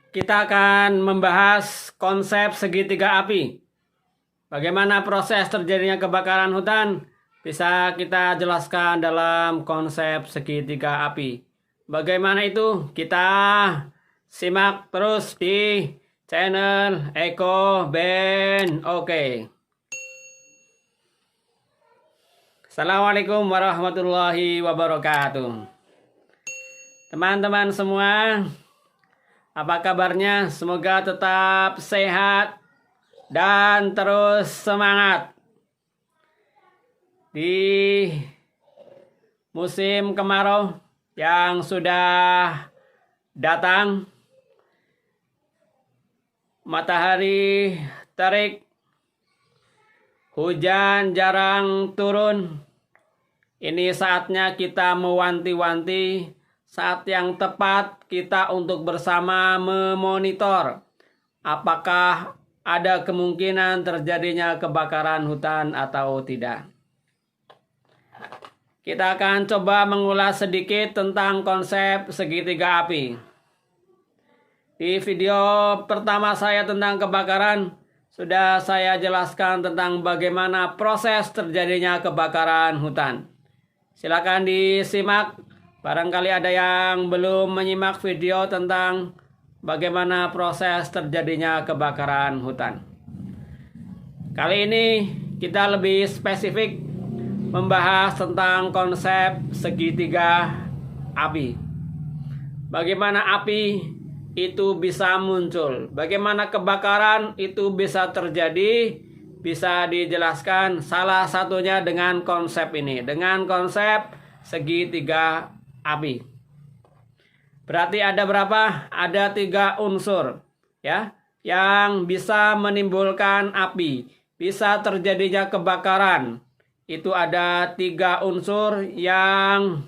Kita akan membahas konsep segitiga api. Bagaimana proses terjadinya kebakaran hutan? Bisa kita jelaskan dalam konsep segitiga api. Bagaimana itu? Kita simak terus di channel Eko Ben. Oke. Assalamualaikum warahmatullahi wabarakatuh. Teman-teman semua, apa kabarnya? Semoga tetap sehat dan terus semangat. Di musim kemarau yang sudah datang, matahari terik, hujan jarang turun. Ini saatnya kita mewanti-wanti, saat yang tepat kita untuk bersama memonitor apakah ada kemungkinan terjadinya kebakaran hutan atau tidak. Kita akan coba mengulas sedikit tentang konsep segitiga api. Di video pertama saya tentang kebakaran, sudah saya jelaskan tentang bagaimana proses terjadinya kebakaran hutan. Silakan disimak. Barangkali ada yang belum menyimak video tentang bagaimana proses terjadinya kebakaran hutan. Kali ini kita lebih spesifik membahas tentang konsep segitiga api. Bagaimana api itu bisa muncul, bagaimana kebakaran itu bisa terjadi, bisa dijelaskan salah satunya dengan konsep ini, dengan konsep segitiga api. Berarti ada berapa? Ada 3 unsur ya yang bisa menimbulkan api, bisa terjadinya kebakaran. Itu ada 3 unsur yang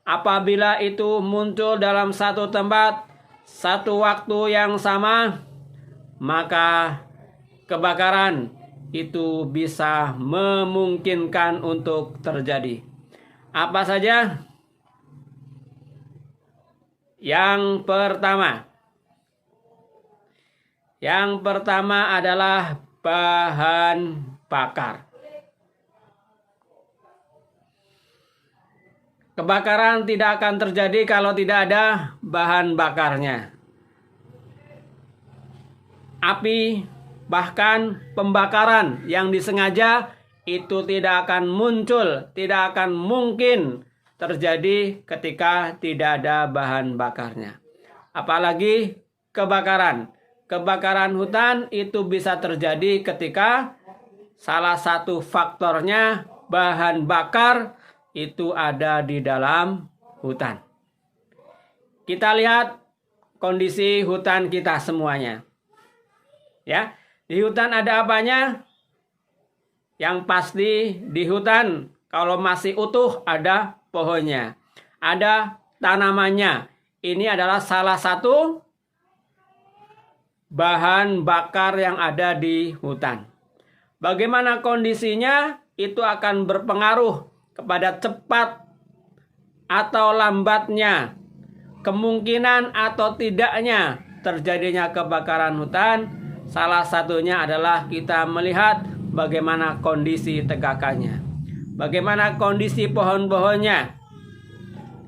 apabila itu muncul dalam satu tempat, satu waktu yang sama, maka kebakaran itu bisa memungkinkan untuk terjadi. Apa saja? Yang pertama adalah bahan bakar. Kebakaran tidak akan terjadi kalau tidak ada bahan bakarnya. Api, bahkan pembakaran yang disengaja itu tidak akan muncul, tidak akan mungkin terjadi ketika tidak ada bahan bakarnya. Apalagi kebakaran. Kebakaran hutan itu bisa terjadi ketika salah satu faktornya bahan bakar itu ada di dalam hutan. Kita lihat kondisi hutan kita semuanya. Ya, di hutan ada apanya? Yang pasti di hutan kalau masih utuh ada pohonnya, ada tanamannya. Ini adalah salah satu bahan bakar yang ada di hutan. Bagaimana kondisinya? Itu akan berpengaruh kepada cepat atau lambatnya, kemungkinan atau tidaknya terjadinya kebakaran hutan. Salah satunya adalah kita melihat bagaimana kondisi tegakannya, bagaimana kondisi pohon-pohonnya.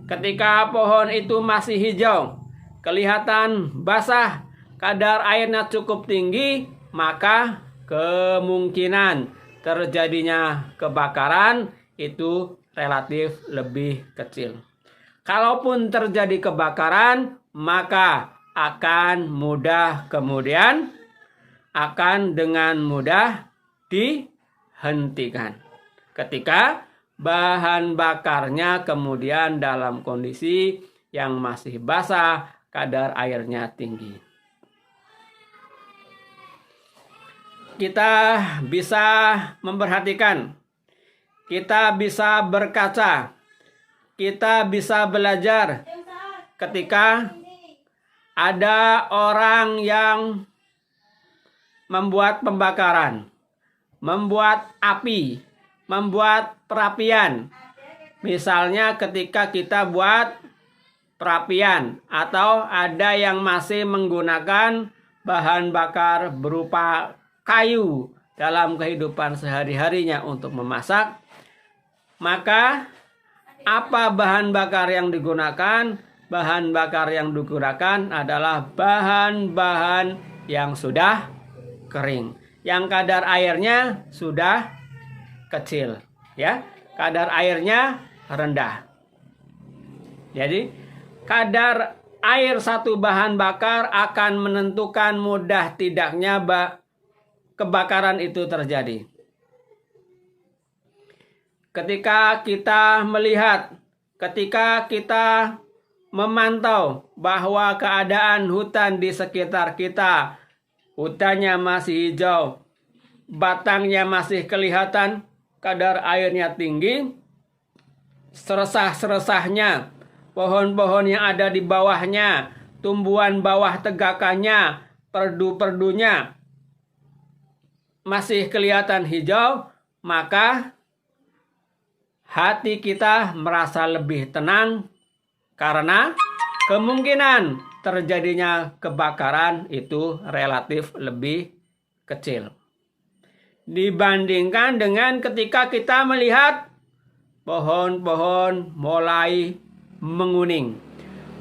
Ketika pohon itu masih hijau, kelihatan basah, kadar airnya cukup tinggi, maka kemungkinan terjadinya kebakaran itu relatif lebih kecil. Kalaupun terjadi kebakaran, maka akan dengan mudah dihentikan ketika bahan bakarnya kemudian dalam kondisi yang masih basah, kadar airnya tinggi. Kita bisa memperhatikan, kita bisa berkaca, kita bisa belajar ketika ada orang yang membuat pembakaran, membuat api, membuat perapian. Misalnya ketika kita buat perapian, atau ada yang masih menggunakan bahan bakar berupa kayu dalam kehidupan sehari-harinya untuk memasak, maka apa bahan bakar yang digunakan? Bahan bakar yang digunakan adalah bahan-bahan yang sudah kering, yang kadar airnya sudah kecil, ya, kadar airnya rendah. Jadi kadar air satu bahan bakar akan menentukan mudah tidaknya kebakaran itu terjadi. Ketika kita melihat, ketika kita memantau bahwa keadaan hutan di sekitar kita, hutannya masih hijau, batangnya masih kelihatan, kadar airnya tinggi, seresah-seresahnya, pohon-pohon yang ada di bawahnya, tumbuhan bawah tegakannya, perdu-perdunya masih kelihatan hijau, maka hati kita merasa lebih tenang karena kemungkinan terjadinya kebakaran itu relatif lebih kecil dibandingkan dengan ketika kita melihat pohon-pohon mulai menguning,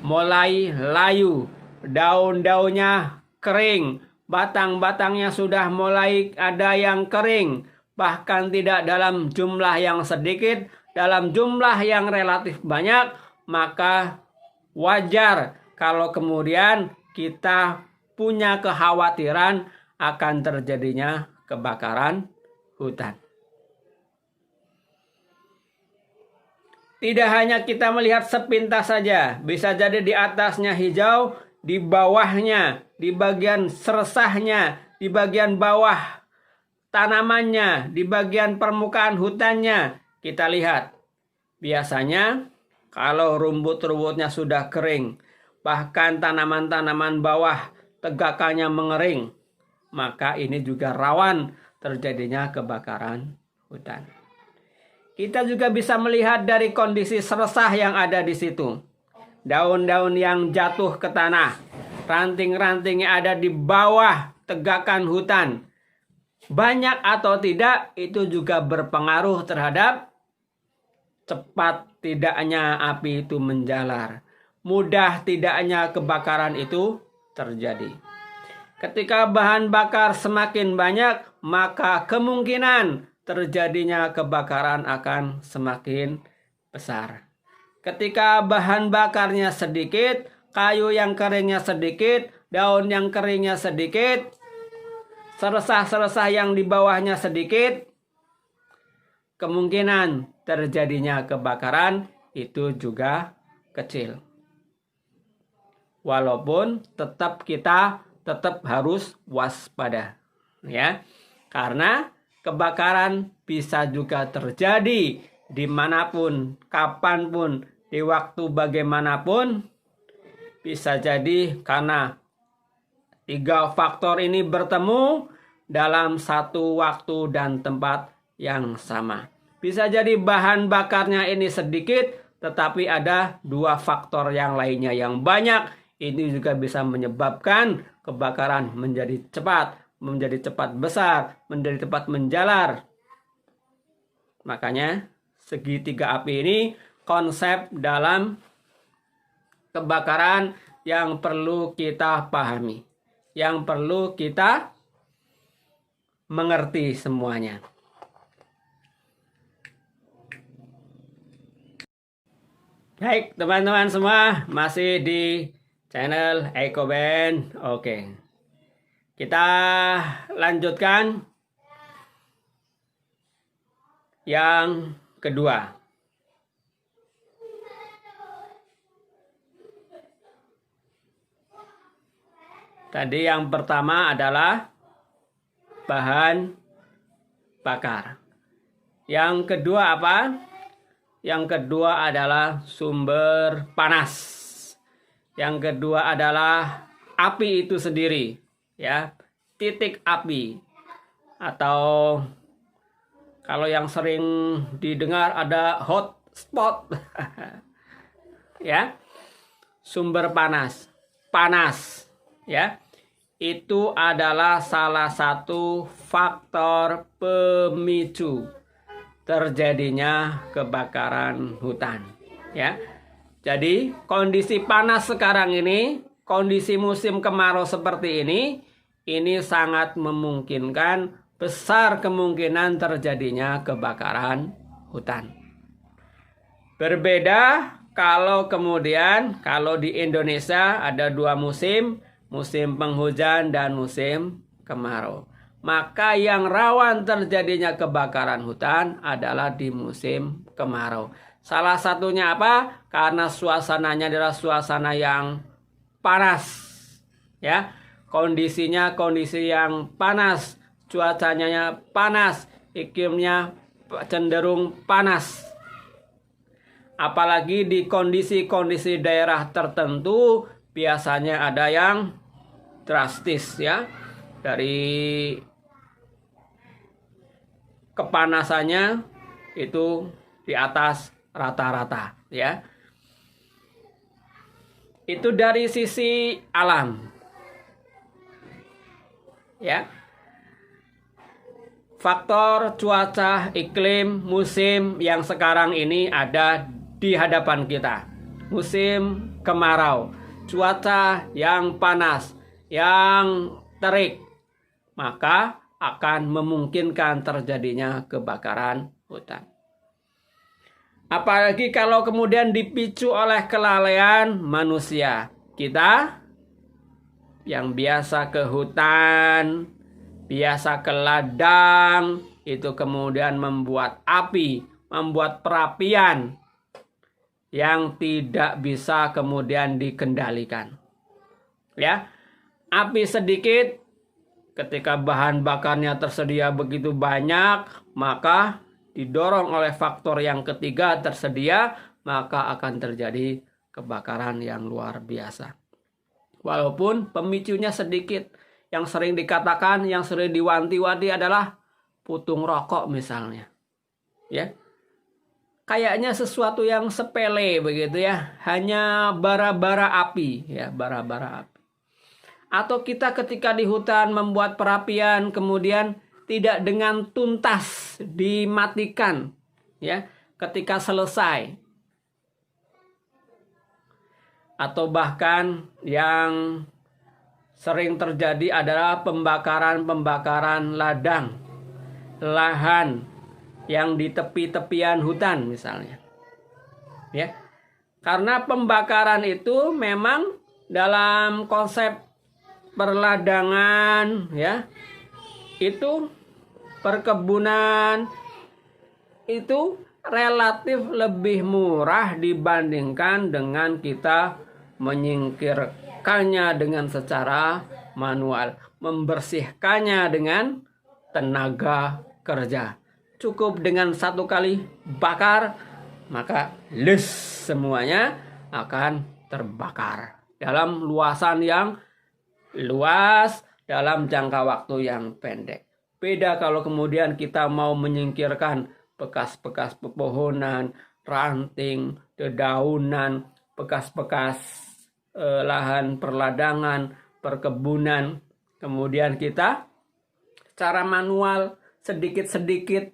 mulai layu, daun-daunnya kering, batang-batangnya sudah mulai ada yang kering, bahkan tidak dalam jumlah yang sedikit, dalam jumlah yang relatif banyak, maka wajar kalau kemudian kita punya kekhawatiran akan terjadinya kebakaran hutan. Tidak hanya kita melihat sepintas saja, bisa jadi di atasnya hijau, di bawahnya, di bagian seresahnya, di bagian bawah tanamannya, di bagian permukaan hutannya, kita lihat. Biasanya kalau rumput-rumputnya sudah kering, bahkan tanaman-tanaman bawah tegakannya mengering, maka ini juga rawan terjadinya kebakaran hutan. Kita juga bisa melihat dari kondisi seresah yang ada di situ. Daun-daun yang jatuh ke tanah, ranting-ranting yang ada di bawah tegakan hutan, banyak atau tidak itu juga berpengaruh terhadap cepat tidaknya api itu menjalar, mudah tidaknya kebakaran itu terjadi. Ketika bahan bakar semakin banyak, maka kemungkinan terjadinya kebakaran akan semakin besar. Ketika bahan bakarnya sedikit, kayu yang keringnya sedikit, daun yang keringnya sedikit, seresah-seresah yang di bawahnya sedikit, kemungkinan terjadinya kebakaran itu juga kecil. Walaupun kita tetap harus waspada, ya, karena kebakaran bisa juga terjadi dimanapun, kapanpun, di waktu bagaimanapun. Bisa jadi karena 3 faktor ini bertemu dalam satu waktu dan tempat yang sama. Bisa jadi bahan bakarnya ini sedikit, tetapi ada 2 faktor yang lainnya yang banyak. Ini juga bisa menyebabkan kebakaran menjadi cepat besar, menjadi cepat menjalar. Makanya segitiga api ini konsep dalam kebakaran yang perlu kita pahami, yang perlu kita mengerti semuanya. Baik, teman-teman semua, masih di channel EcoBand. Oke. Kita lanjutkan yang kedua. Tadi yang pertama adalah bahan bakar. Yang kedua apa? Yang kedua adalah sumber panas. Yang kedua adalah api itu sendiri, ya, titik api, atau kalau yang sering didengar ada hot spot. Ya, sumber panas. Panas, ya. Itu adalah salah satu faktor pemicu terjadinya kebakaran hutan, ya. Jadi, kondisi panas sekarang ini, kondisi musim kemarau seperti ini sangat memungkinkan, besar kemungkinan terjadinya kebakaran hutan. Berbeda kalau di Indonesia ada 2 musim, musim penghujan dan musim kemarau. Maka yang rawan terjadinya kebakaran hutan adalah di musim kemarau. Salah satunya apa? Karena suasananya adalah suasana yang panas, ya. Kondisinya kondisi yang panas, cuacanya panas, iklimnya cenderung panas. Apalagi di kondisi-kondisi daerah tertentu biasanya ada yang drastis, ya. Dari kepanasannya itu di atas rata-rata, ya. Itu dari sisi alam, ya. Faktor cuaca, iklim, musim yang sekarang ini ada di hadapan kita. Musim kemarau, cuaca yang panas, yang terik, maka akan memungkinkan terjadinya kebakaran hutan. Apalagi kalau kemudian dipicu oleh kelalaian manusia. Kita yang biasa ke hutan, biasa ke ladang, itu kemudian membuat api, membuat perapian yang tidak bisa kemudian dikendalikan. Ya, api sedikit, ketika bahan bakarnya tersedia begitu banyak, maka didorong oleh faktor yang ketiga tersedia, maka akan terjadi kebakaran yang luar biasa. Walaupun pemicunya sedikit, yang sering dikatakan, yang sering diwanti-wanti adalah putung rokok misalnya. Ya. Kayaknya sesuatu yang sepele begitu ya, hanya bara-bara api, ya, bara-bara api. Atau kita ketika di hutan membuat perapian kemudian tidak dengan tuntas dimatikan, ya, ketika selesai. Atau bahkan yang sering terjadi adalah pembakaran ladang, lahan yang di tepi-tepian hutan misalnya. Ya. Karena pembakaran itu memang dalam konsep perladangan, ya, itu perkebunan itu relatif lebih murah dibandingkan dengan kita menyingkirkannya dengan secara manual, membersihkannya dengan tenaga kerja. Cukup dengan 1 kali bakar, maka semuanya akan terbakar dalam luasan yang luas, dalam jangka waktu yang pendek. Beda kalau kemudian kita mau menyingkirkan bekas-bekas pepohonan, ranting, dedaunan, bekas-bekas lahan perladangan, perkebunan. Kemudian kita secara manual sedikit-sedikit,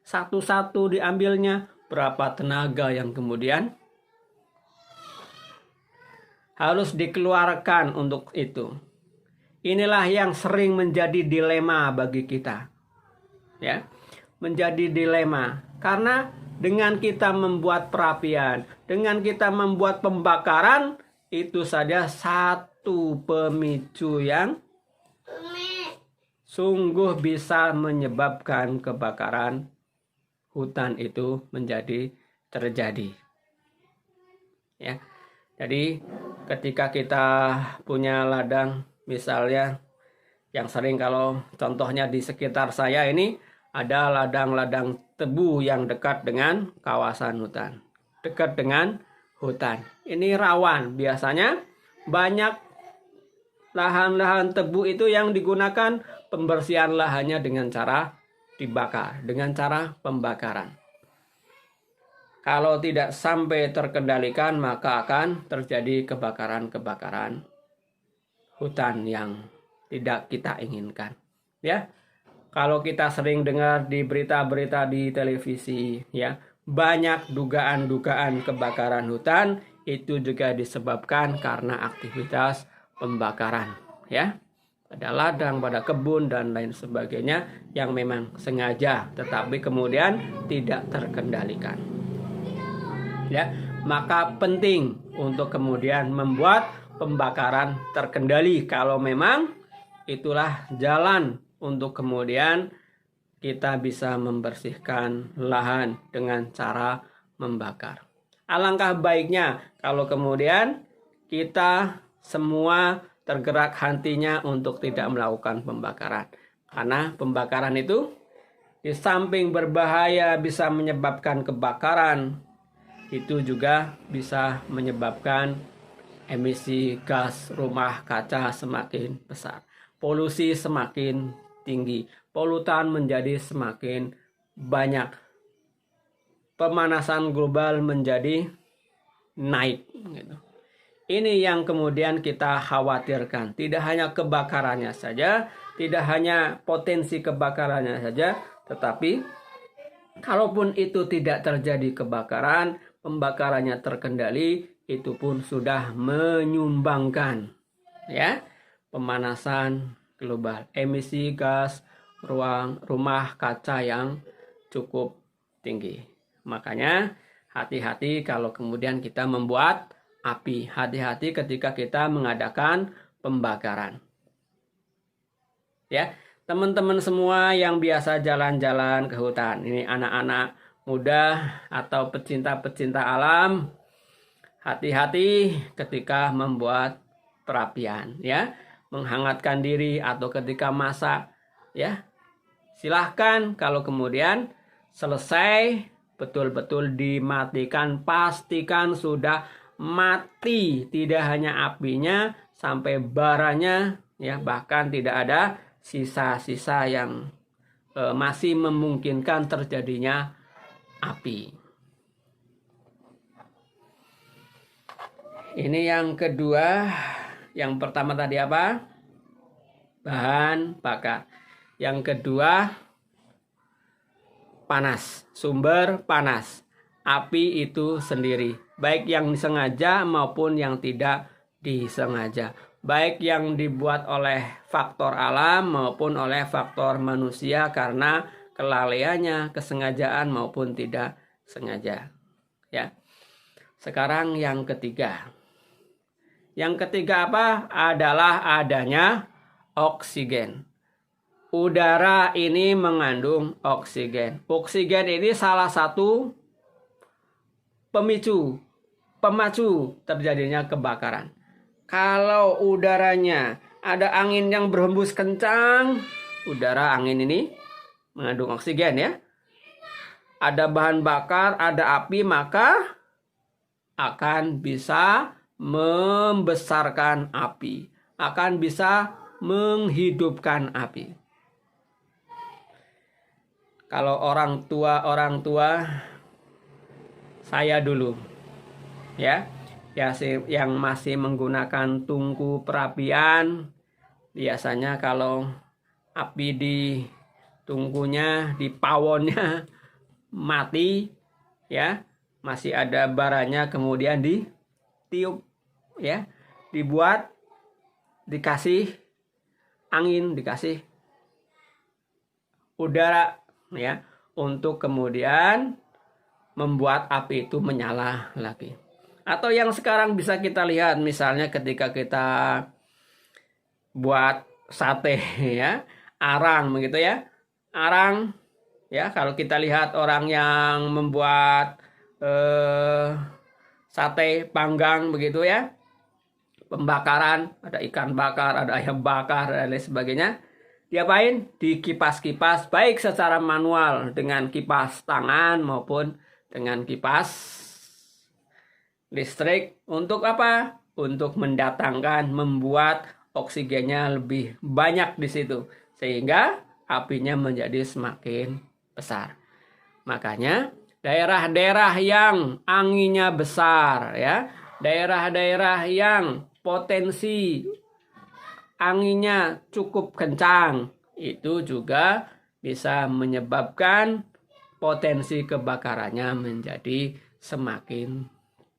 satu-satu diambilnya, berapa tenaga yang kemudian harus dikeluarkan untuk itu. Inilah yang sering menjadi dilema bagi kita. Ya, menjadi dilema. Karena dengan kita membuat perapian, dengan kita membuat pembakaran, itu saja satu pemicu yang sungguh bisa menyebabkan kebakaran hutan itu menjadi terjadi. Ya. Jadi ketika kita punya ladang, misalnya yang sering kalau contohnya di sekitar saya ini ada ladang-ladang tebu yang dekat dengan kawasan hutan, dekat dengan hutan. Ini rawan, biasanya banyak lahan-lahan tebu itu yang digunakan pembersihan lahannya dengan cara dibakar, dengan cara pembakaran. Kalau tidak sampai terkendalikan, maka akan terjadi kebakaran-kebakaran hutan yang tidak kita inginkan. Ya, kalau kita sering dengar di berita-berita di televisi, ya, banyak dugaan-dugaan kebakaran hutan itu juga disebabkan karena aktivitas pembakaran, ya. Pada ladang, pada kebun dan lain sebagainya yang memang sengaja tetapi kemudian tidak terkendalikan. Ya, maka penting untuk kemudian membuat pembakaran terkendali kalau memang itulah jalan untuk kemudian kita bisa membersihkan lahan dengan cara membakar. Alangkah baiknya kalau kemudian kita semua tergerak hatinya untuk tidak melakukan pembakaran. Karena pembakaran itu di samping berbahaya bisa menyebabkan kebakaran, itu juga bisa menyebabkan emisi gas rumah kaca semakin besar. Polusi semakin tinggi. Polutan menjadi semakin banyak. Pemanasan global menjadi naik. Gitu. Ini yang kemudian kita khawatirkan. Tidak hanya kebakarannya saja, tidak hanya potensi kebakarannya saja, tetapi kalaupun itu tidak terjadi kebakaran, pembakarannya terkendali, itu pun sudah menyumbangkan ya pemanasan global, emisi gas rumah kaca yang cukup tinggi. Makanya hati-hati kalau kemudian kita membuat api, hati-hati ketika kita mengadakan pembakaran. Ya, teman-teman semua yang biasa jalan-jalan ke hutan, ini anak-anak muda atau pecinta-pecinta alam, hati-hati ketika membuat perapian, ya, menghangatkan diri atau ketika masak, ya. Silahkan kalau kemudian selesai betul-betul dimatikan, pastikan sudah mati, tidak hanya apinya sampai baranya, ya, bahkan tidak ada sisa-sisa yang masih memungkinkan terjadinya api. Ini yang kedua. Yang pertama tadi apa? Bahan bakar. Yang kedua panas, sumber panas. Api itu sendiri, baik yang disengaja maupun yang tidak disengaja, baik yang dibuat oleh faktor alam maupun oleh faktor manusia karena kelalaiannya, kesengajaan maupun tidak sengaja. Ya. Sekarang yang ketiga. Yang ketiga apa? Adalah adanya oksigen. Udara ini mengandung oksigen. Oksigen ini salah satu pemacu terjadinya kebakaran. Kalau udaranya ada angin yang berhembus kencang, angin ini mengandung oksigen ya. Ada bahan bakar, ada api, maka akan bisa membesarkan api, akan bisa menghidupkan api. Kalau orang tua saya dulu ya yang masih menggunakan tungku perapian, biasanya kalau api di tungkunya, di pawonnya mati ya, masih ada baranya, kemudian ditiup ya, dibuat, dikasih angin, dikasih udara ya, untuk kemudian membuat api itu menyala lagi. Atau yang sekarang bisa kita lihat misalnya ketika kita buat sate ya, arang begitu ya. Arang ya, kalau kita lihat orang yang membuat sate panggang begitu ya, pembakaran, ada ikan bakar, ada ayam bakar dan lain sebagainya. Diapain? Dikipas-kipas, baik secara manual dengan kipas tangan maupun dengan kipas listrik. Untuk apa? Untuk mendatangkan, membuat oksigennya lebih banyak di situ, sehingga apinya menjadi semakin besar. Makanya daerah-daerah yang anginnya besar ya, daerah-daerah yang potensi anginnya cukup kencang, itu juga bisa menyebabkan potensi kebakarannya menjadi semakin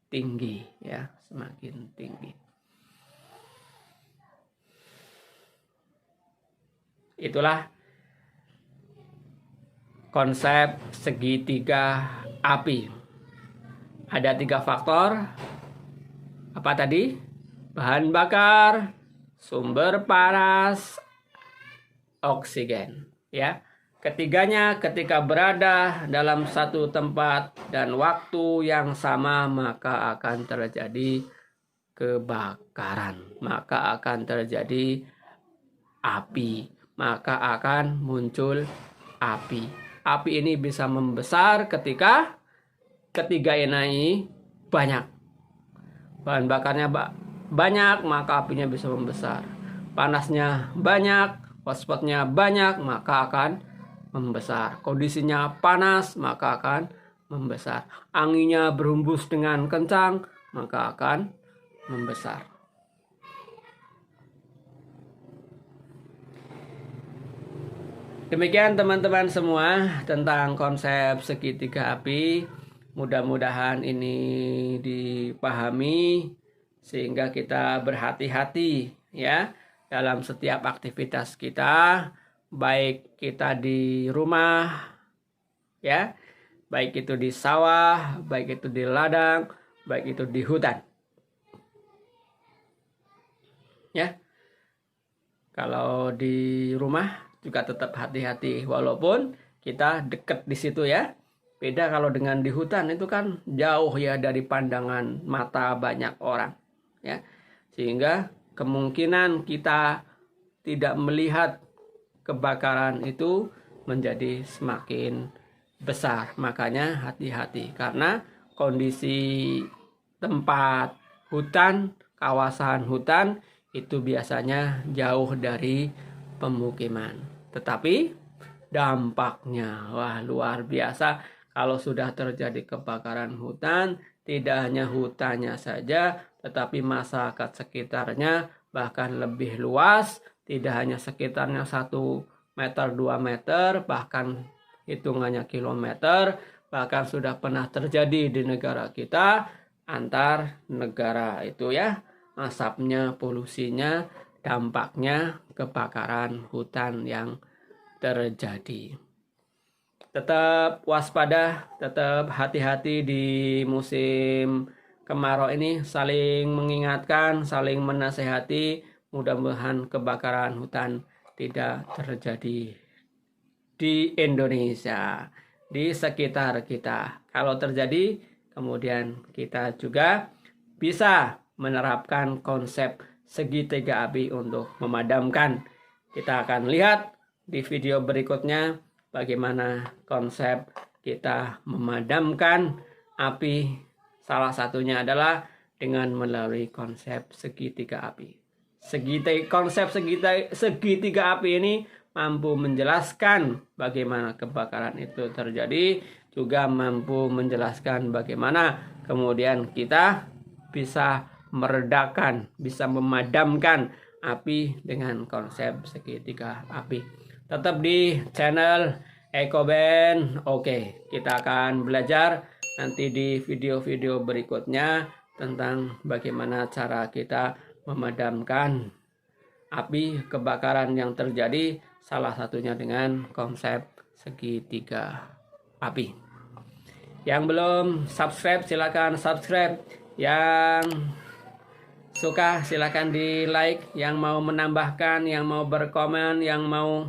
tinggi ya, semakin tinggi. Itulah konsep segitiga api. Ada 3 faktor. Apa tadi? Bahan bakar, sumber panas, oksigen. Ya, ketiganya ketika berada dalam satu tempat dan waktu yang sama, maka akan terjadi kebakaran, maka akan terjadi api, maka akan muncul api. Api ini bisa membesar ketika ketiga ini banyak. Bahan bakarnya banyak, maka apinya bisa membesar. Panasnya banyak, hotspotnya banyak, maka akan membesar. Kondisinya panas, maka akan membesar. Anginnya berhembus dengan kencang, maka akan membesar. Demikian teman-teman semua tentang konsep segitiga api. Mudah-mudahan ini dipahami sehingga kita berhati-hati ya dalam setiap aktivitas kita, baik kita di rumah ya, baik itu di sawah, baik itu di ladang, baik itu di hutan. Ya. Kalau di rumah juga tetap hati-hati walaupun kita dekat di situ ya. Beda kalau dengan di hutan, itu kan jauh ya dari pandangan mata banyak orang ya. Sehingga kemungkinan kita tidak melihat kebakaran itu menjadi semakin besar. Makanya hati-hati karena kondisi tempat hutan, kawasan hutan itu biasanya jauh dari pemukiman. Tetapi dampaknya wah luar biasa kalau sudah terjadi kebakaran hutan. Tidak hanya hutannya saja, tetapi masyarakat sekitarnya bahkan lebih luas. Tidak hanya sekitarnya 1 meter, 2 meter, bahkan hitungannya kilometer. Bahkan sudah pernah terjadi di negara kita, antar negara itu ya. Asapnya, polusinya, dampaknya kebakaran hutan yang terjadi. Tetap waspada, tetap hati-hati di musim kemarau ini, saling mengingatkan, saling menasehati, mudah-mudahan kebakaran hutan tidak terjadi di Indonesia, di sekitar kita. Kalau terjadi, kemudian kita juga bisa menerapkan konsep segitiga api untuk memadamkan. Kita akan lihat di video berikutnya bagaimana konsep kita memadamkan api. Salah satunya adalah dengan melalui konsep segitiga api. Konsep segitiga api ini mampu menjelaskan bagaimana kebakaran itu terjadi, juga mampu menjelaskan bagaimana kemudian kita bisa meredakan, bisa memadamkan api dengan konsep segitiga api. Tetap di channel EcoBand. Oke, kita akan belajar nanti di video-video berikutnya tentang bagaimana cara kita memadamkan api kebakaran yang terjadi, salah satunya dengan konsep segitiga api. Yang belum subscribe silakan subscribe, yang suka silakan di like, yang mau menambahkan, yang mau berkomen, yang mau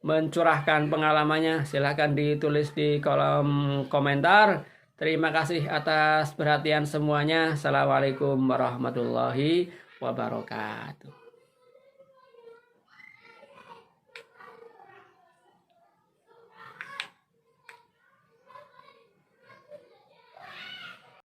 mencurahkan pengalamannya silakan ditulis di kolom komentar. Terima kasih atas perhatian semuanya. Assalamualaikum warahmatullahi wabarakatuh.